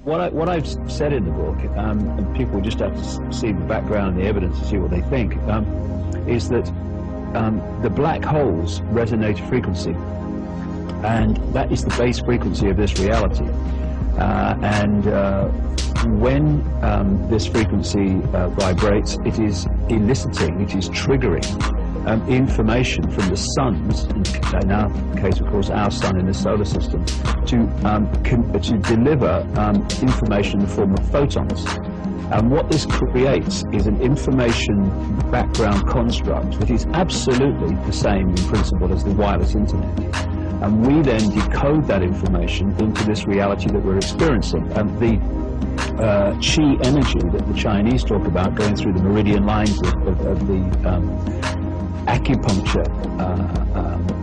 what I've said in the book, and people just have to see the background and the evidence to see what they think, is that the black holes resonate a frequency, and that is the base frequency of this reality. When this frequency vibrates, it is eliciting, it is triggering information from the suns, in our case of course our sun in the solar system, to deliver information in the form of photons. And what this creates is an information background construct that is absolutely the same in principle as the wireless internet. And we then decode that information into this reality that we're experiencing. The Qi energy that the Chinese talk about going through the meridian lines of the acupuncture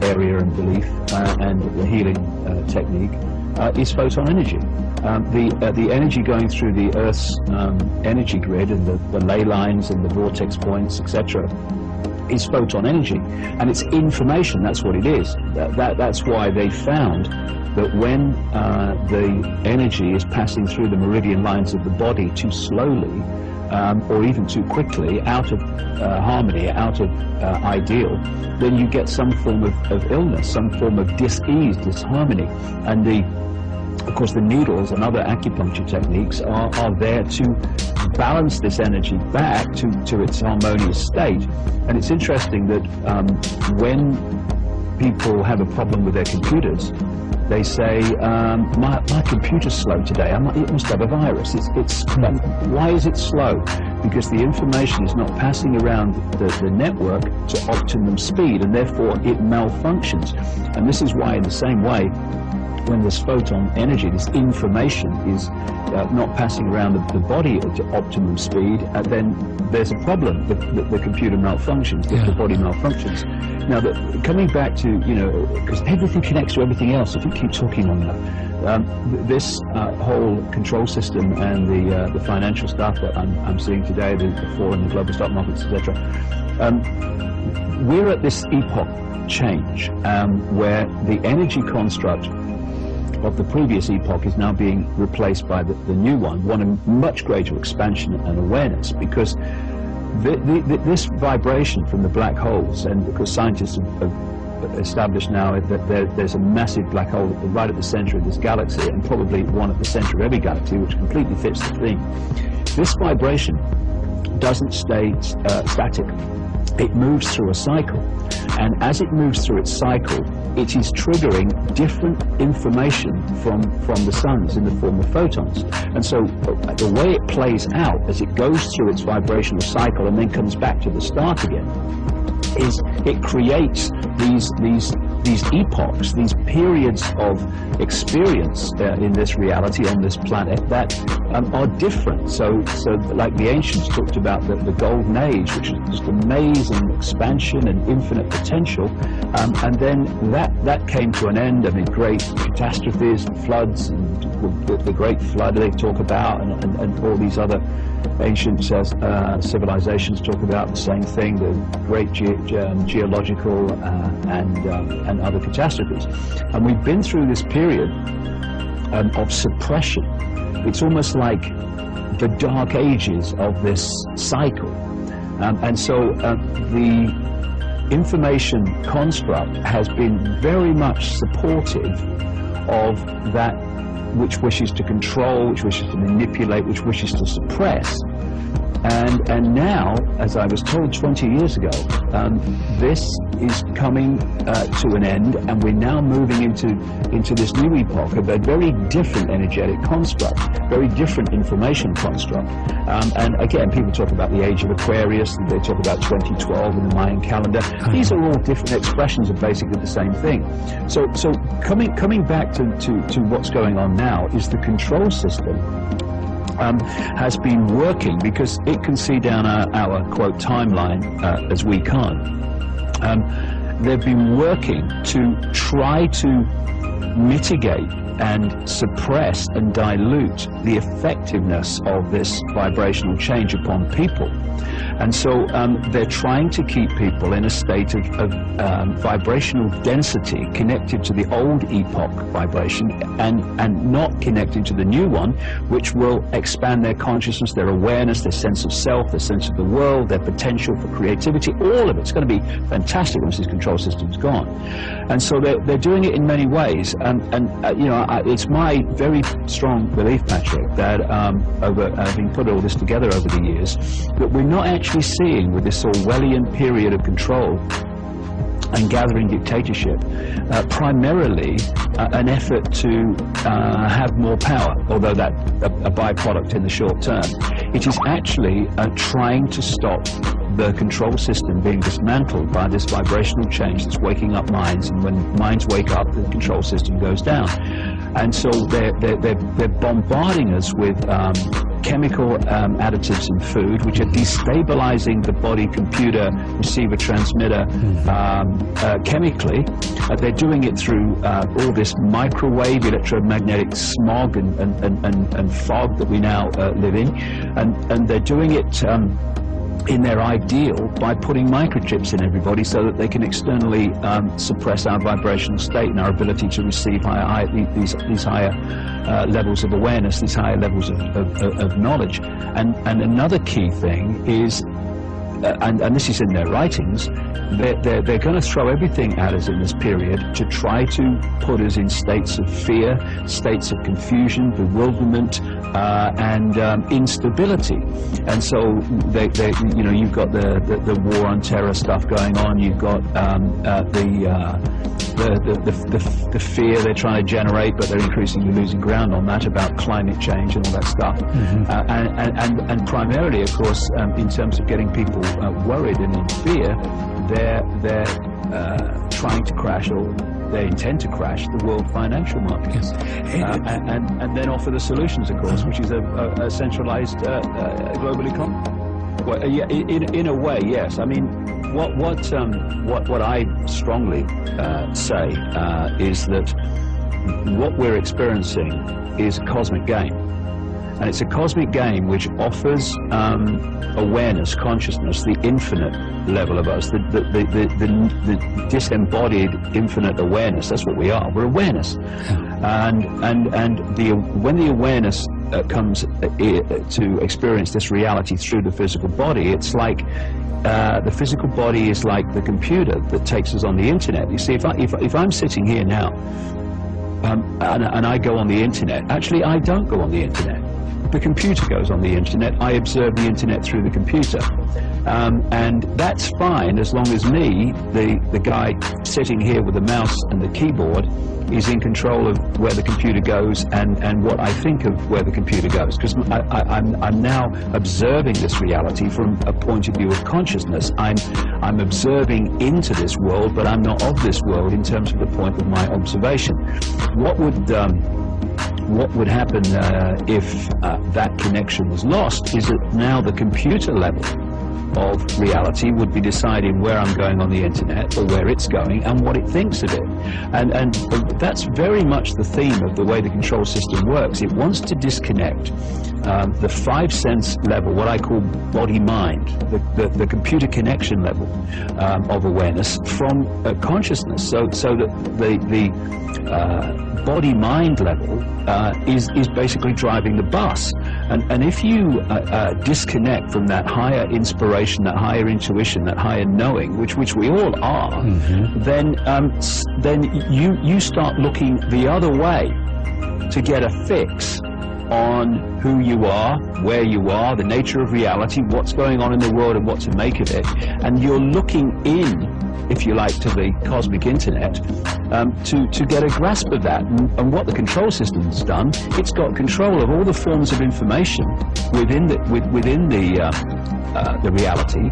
area and belief and the healing technique is photon energy. The energy going through the Earth's energy grid and the ley lines and the vortex points, etc., is photon energy, and it's information. That's what it is. That's why they found that when the energy is passing through the meridian lines of the body too slowly, or even too quickly, out of harmony, out of ideal, then you get some form of illness, some form of dis-ease, disharmony. And of course the needles and other acupuncture techniques are there to balance this energy back to its harmonious state. And it's interesting that when people have a problem with their computers, they say, my computer's slow today, it must have a virus. Why is it slow? Because the information is not passing around the network to optimum speed, and therefore it malfunctions. And this is why, in the same way, when this photon energy, this information, is not passing around the body at optimum speed, then there's a problem. The computer malfunctions, the body malfunctions. Now, coming back to, because everything connects to everything else, if you keep talking long enough, this whole control system and the financial stuff that I'm seeing today, the fall in the global stock markets, etc., we're at this epoch change where the energy construct of the previous epoch is now being replaced by the new one of much greater expansion and awareness, because this vibration from the black holes, and because scientists have established now that there's a massive black hole right at the center of this galaxy, and probably one at the center of every galaxy, which completely fits the theme. This vibration doesn't stay static. It moves through a cycle, and as it moves through its cycle, it is triggering different information from the suns in the form of photons. And so the way it plays out as it goes through its vibrational cycle and then comes back to the start again is it creates these epochs, these periods of experience in this reality on this planet that are different. So like the ancients talked about the golden age, which is just amazing expansion and infinite potential, and then that came to an end. I mean, great catastrophes, floods, and the great flood they talk about, and all these other ancient civilizations talk about the same thing, the great geological and other catastrophes. And we've been through this period of suppression. It's almost like the dark ages of this cycle. And so the information construct has been very much supportive of that which wishes to control, which wishes to manipulate, which wishes to suppress. And now, as I was told 20 years ago, this is coming to an end, and we're now moving into this new epoch of a very different energetic construct, very different information construct. And again, people talk about the age of Aquarius, and they talk about 2012 in the Mayan calendar. These are all different expressions of basically the same thing. So coming back to what's going on now is the control system has been working, because it can see down our quote timeline as we can't. They've been working to try to mitigate and suppress and dilute the effectiveness of this vibrational change upon people. And so they're trying to keep people in a state of vibrational density connected to the old epoch vibration and not connected to the new one, which will expand their consciousness, their awareness, their sense of self, their sense of the world, their potential for creativity. All of it's going to be fantastic once this control system's gone. And so they're doing it in many ways. You know, it's my very strong belief, Patrick, that having put all this together over the years, that we're not actually seeing with this Orwellian period of control and gathering dictatorship, primarily an effort to have more power, although that's a byproduct in the short term. It is actually trying to stop the control system being dismantled by this vibrational change that's waking up minds, and when minds wake up, the control system goes down. And so they're bombarding us with chemical additives in food, which are destabilizing the body, computer, receiver, transmitter chemically. They're doing it through all this microwave electromagnetic smog and fog that we now live in, and they're doing it in their ideal by putting microchips in everybody so that they can externally suppress our vibrational state and our ability to receive these higher levels of awareness, these higher levels of knowledge. And another key thing is, and this is in their writings, they're going to throw everything at us in this period to try to put us in states of fear, states of confusion, bewilderment, and instability. And so you know, you've got the war on terror stuff going on. You've got the fear they're trying to generate, but they're increasingly losing ground on that, about climate change and all that stuff. And primarily, of course, in terms of getting people worried and in fear, they're trying to crash, or they intend to crash, the world financial markets. And then offer the solutions, of course, which is a centralized global economy. Well, yeah, in a way, yes. I mean, what I strongly say is that what we're experiencing is a cosmic game. And it's a cosmic game which offers awareness, consciousness, the infinite level of us, the disembodied infinite awareness. That's what we are. We're awareness. And when the awareness comes to experience this reality through the physical body, it's like the physical body is like the computer that takes us on the internet. You see, if I'm sitting here now and I go on the internet, actually I don't go on the internet. The computer goes on the internet. I observe the internet through the computer. And that's fine as long as me, the guy sitting here with the mouse and the keyboard, is in control of where the computer goes and what I think of where the computer goes. Because I'm now observing this reality from a point of view of consciousness. I'm observing into this world, but I'm not of this world in terms of the point of my observation. What would happen if that connection was lost is that now the computer level of reality would be deciding where I'm going on the internet, or where it's going, and what it thinks of it. And that's very much the theme of the way the control system works. It wants to disconnect the five sense level, what I call body-mind, the computer connection level of awareness, from consciousness, so that the body-mind level is basically driving the bus. And if you disconnect from that higher inspiration, that higher intuition, that higher knowing, which we all are, then you start looking the other way to get a fix on who you are, where you are, the nature of reality, what's going on in the world and what to make of it. And you're looking in, if you like, to the cosmic internet to get a grasp of that. And what the control system's done, it's got control of all the forms of information within the reality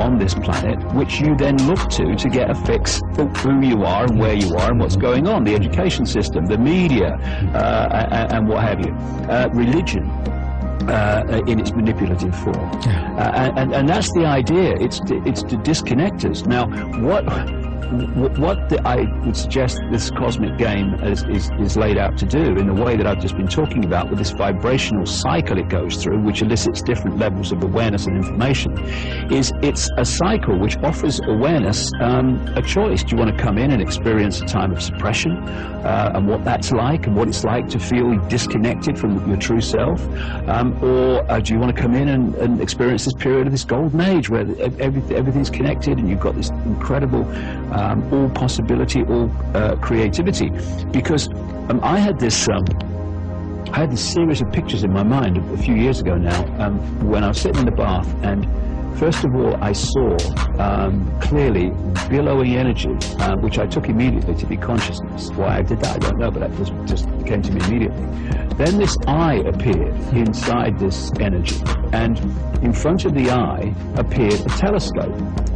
on this planet, which you then look to get a fix for who you are and where you are and what's going on. The education system, the media, and what have you. Religion. In its manipulative form, and that's the idea. It's to disconnect us. Now, I would suggest this cosmic game is laid out to do, in the way that I've just been talking about, with this vibrational cycle it goes through, which elicits different levels of awareness and information, is it's a cycle which offers awareness a choice. Do you want to come in and experience a time of suppression, and what that's like, and what it's like to feel disconnected from your true self, or do you want to come in and experience this period of this golden age where everything's connected and you've got this incredible all possibility, all creativity? Because I had this series of pictures in my mind a few years ago now, when I was sitting in the bath, and first of all I saw clearly billowing energy, which I took immediately to be consciousness. Why I did that I don't know, but that just came to me immediately. Then this eye appeared inside this energy, and in front of the eye appeared a telescope.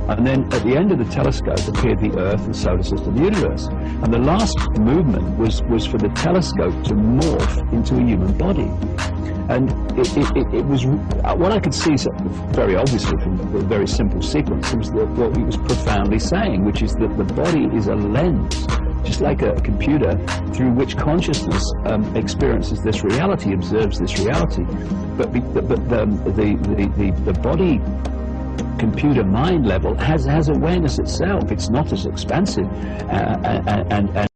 And then at the end of the telescope appeared the Earth, the solar system, the universe. And the last movement was for the telescope to morph into a human body. And it was, what I could see very obviously from a very simple sequence, was what he was profoundly saying, which is that the body is a lens, just like a computer, through which consciousness experiences this reality, observes this reality. But the body computer mind level has awareness itself. It's not as expansive and